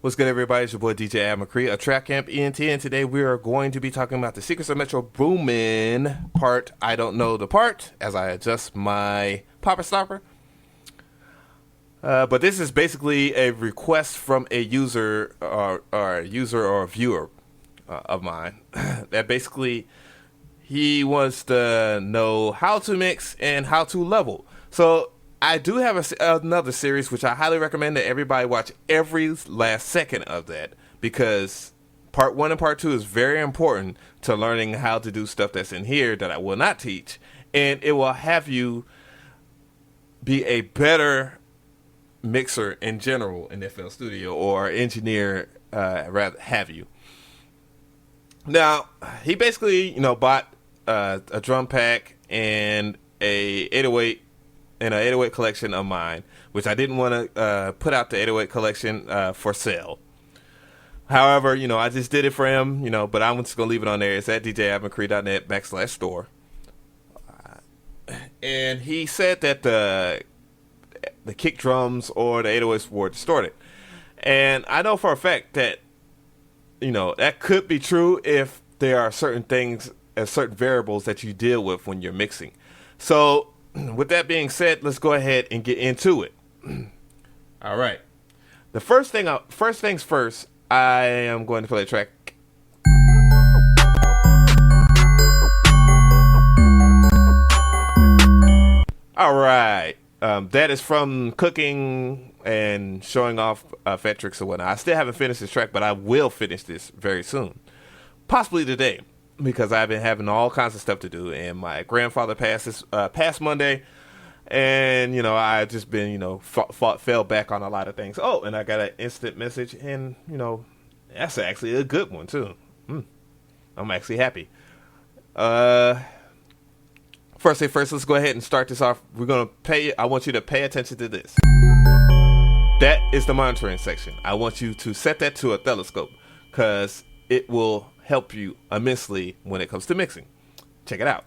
What's good, everybody? It's your boy DJ Ad McCree of Track Camp ENT, and today we are going to be talking about the Secrets of Metro Boomin part. I don't know the part as I adjust my popper stopper. But this is basically a request from a user or viewer of mine that basically he wants to know how to mix and how to level. So I do have another series which I highly recommend that everybody watch every last second of that, because part 1 and part 2 is very important to learning how to do stuff that's in here that I will not teach, and it will have you be a better mixer in general in FL Studio, or engineer, rather have you. Now, he basically, bought a drum pack and a 808 and an 808 collection of mine, which I didn't want to put out the 808 collection for sale. However, I just did it for him, but I'm just going to leave it on there. It's at djadmcree.net/store. And he said that the kick drums or the 808s were distorted. And I know for a fact that, that could be true if there are certain things, certain variables that you deal with when you're mixing. So, with that being said, let's go ahead and get into it. All right. The first things first, I am going to play a track. All right. That is from cooking and showing off fat tricks and whatnot. I still haven't finished this track, but I will finish this very soon. Possibly today, because I've been having all kinds of stuff to do, and my grandfather passed this past Monday, and I just been fell back on a lot of things. Oh, and I got an instant message, and that's actually a good one too. I'm actually happy. First thing first, let's go ahead and start this off. I want you to pay attention to this. That is the monitoring section. I want you to set that to a telescope, because it will help you immensely when it comes to mixing. Check it out.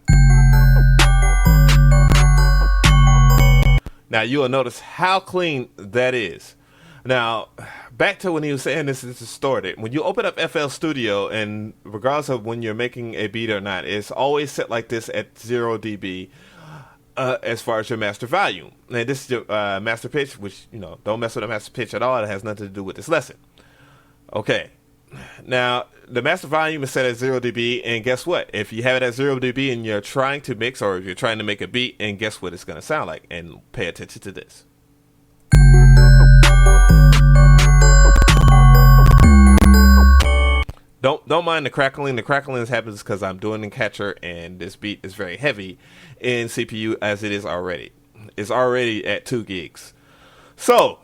Now you will notice how clean that is. Now, back to when he was saying this is distorted. When you open up FL Studio, and regardless of when you're making a beat or not, it's always set like this at 0 dB as far as your master volume. And this is your master pitch, which, don't mess with the master pitch at all. It has nothing to do with this lesson. Okay. Now, the master volume is set at 0 dB, and guess what? If you have it at 0 dB and you're trying to mix, or if you're trying to make a beat, and guess what it's going to sound like? And pay attention to this. Don't mind the crackling. The crackling happens because I'm doing the catcher, and this beat is very heavy in CPU as it is already. It's already at 2 gigs. So,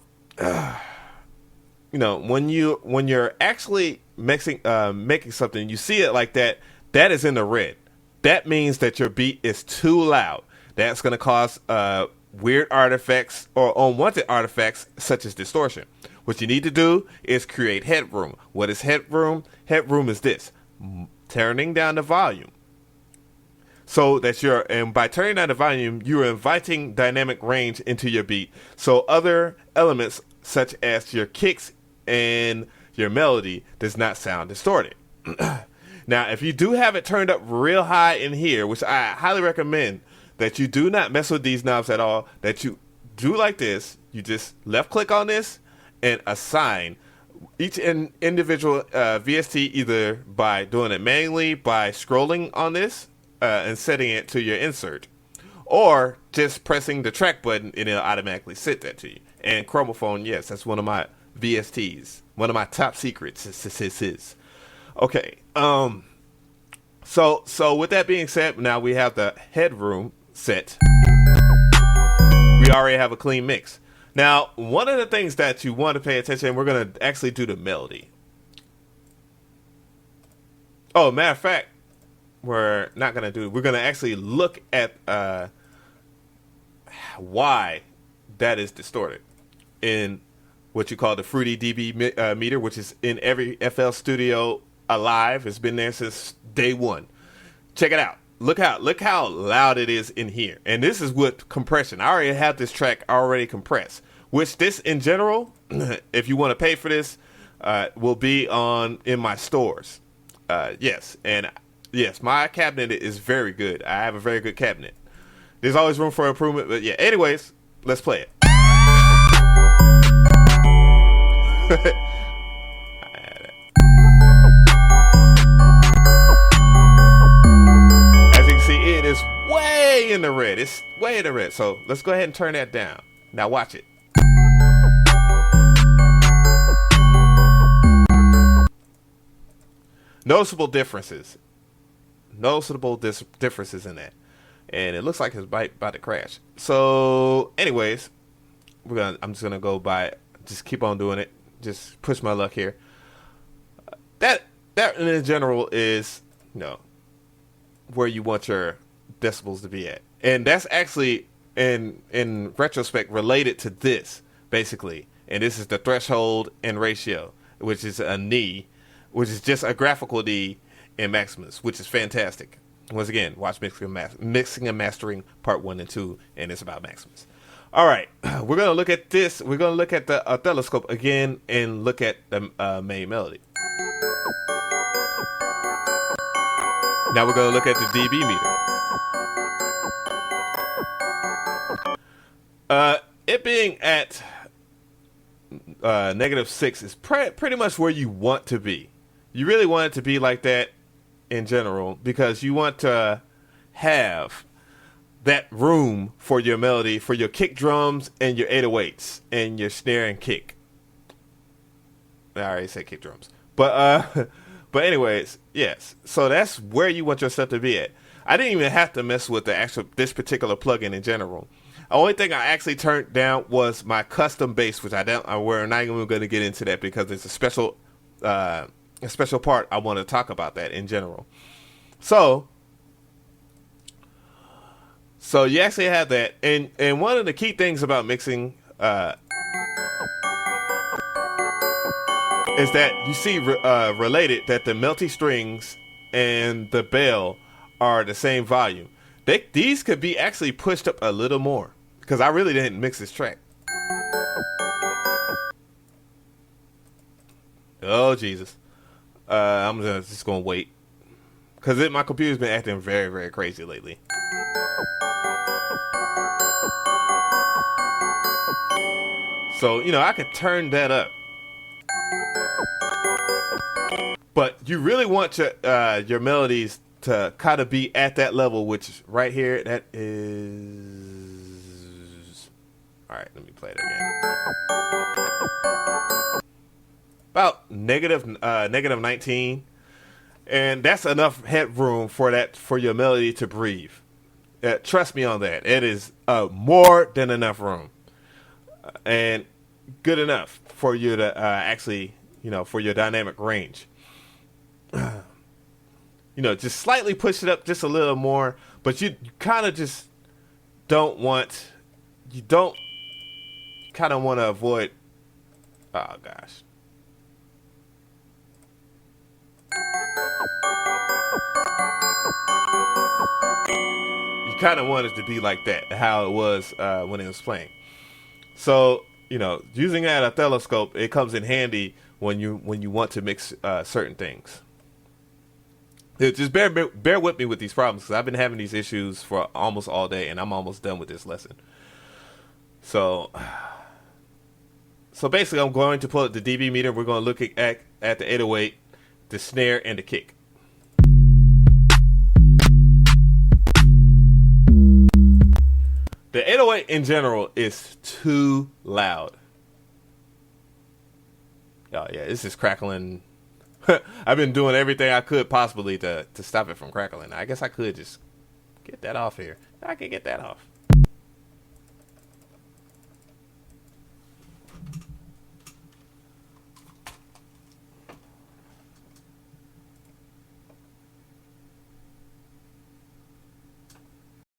when you're actually making something, you see it like that. That is in the red. That means that your beat is too loud. That's going to cause weird artifacts or unwanted artifacts such as distortion. What you need to do is create headroom. What is headroom? Headroom is this: turning down the volume. So that and by turning down the volume, you're inviting dynamic range into your beat. So other elements such as your kicks and your melody does not sound distorted. Now, if you do have it turned up real high in here, which I highly recommend that you do not mess with these knobs at all, that you do like this, you just left click on this and assign each individual VST, either by doing it manually by scrolling on this and setting it to your insert, or just pressing the track button and it'll automatically set that to you. And chromophone, yes, that's one of my VSTs, one of my top secrets. Okay. So with that being said, now we have the headroom set. We already have a clean mix. Now, one of the things that you want to pay attention, we're going to actually do the melody. Oh, matter of fact, we're not going to do it. We're going to actually look at why that is distorted in what you call the Fruity dB meter, which is in every FL Studio alive. It's been there since day one. Check it out. Look how loud it is in here. And this is with compression. I already have this track already compressed, which this in general, if you want to pay for this, will be on in my stores. Yes, and yes, my cabinet is very good. I have a very good cabinet. There's always room for improvement, but yeah. Anyways, let's play it. As you can see, it is way in the red. It's way in the red. So let's go ahead and turn that down. Now watch it. Noticeable differences. Differences in that. And it looks like it's about to crash. So, anyways, I'm just gonna go by. Just keep on doing it. Just push my luck here. That in general is, where you want your decibels to be at, and that's actually in retrospect related to this basically. And this is the threshold and ratio, which is a knee, which is just a graphical knee in Maximus, which is fantastic. Once again, watch Mixing and Mastering Part 1 and 2, and it's about Maximus. All right, we're going to look at this. We're going to look at the oscilloscope again and look at the main melody. Now we're going to look at the dB meter. It being at -6 is pretty much where you want to be. You really want it to be like that in general, because you want to have that room for your melody, for your kick drums and your 808s and your snare and kick. I already said kick drums, but anyways, yes. So that's where you want your stuff to be at. I didn't even have to mess with this particular plugin in general. The only thing I actually turned down was my custom bass, which we're not even going to get into that because it's a special part. I want to talk about that in general. So you actually have that, and one of the key things about mixing is that you see related that the melty strings and the bell are the same volume. These could be actually pushed up a little more, because I really didn't mix this track. Oh Jesus. I'm just gonna wait, because my computer's been acting very, very crazy lately. So I could turn that up, but you really want your melodies to kind of be at that level, which right here, that is. All right, let me play it again. About negative 19, and that's enough headroom for your melody to breathe. Trust me on that. It is more than enough room, and good enough for you to actually, for your dynamic range. Just slightly push it up just a little more, but you kind of just don't want. You kind of want to avoid. Oh gosh. You kind of want it to be like that, how it was when it was playing. So using that oscilloscope, it comes in handy when you want to mix certain things. Just bear with me with these problems, because I've been having these issues for almost all day, and I'm almost done with this lesson. So basically, I'm going to pull up the dB meter. We're going to look at the 808, the snare, and the kick. The 808 in general is too loud. Oh yeah, this is crackling. I've been doing everything I could possibly to stop it from crackling. I guess I could just get that off here. I can get that off.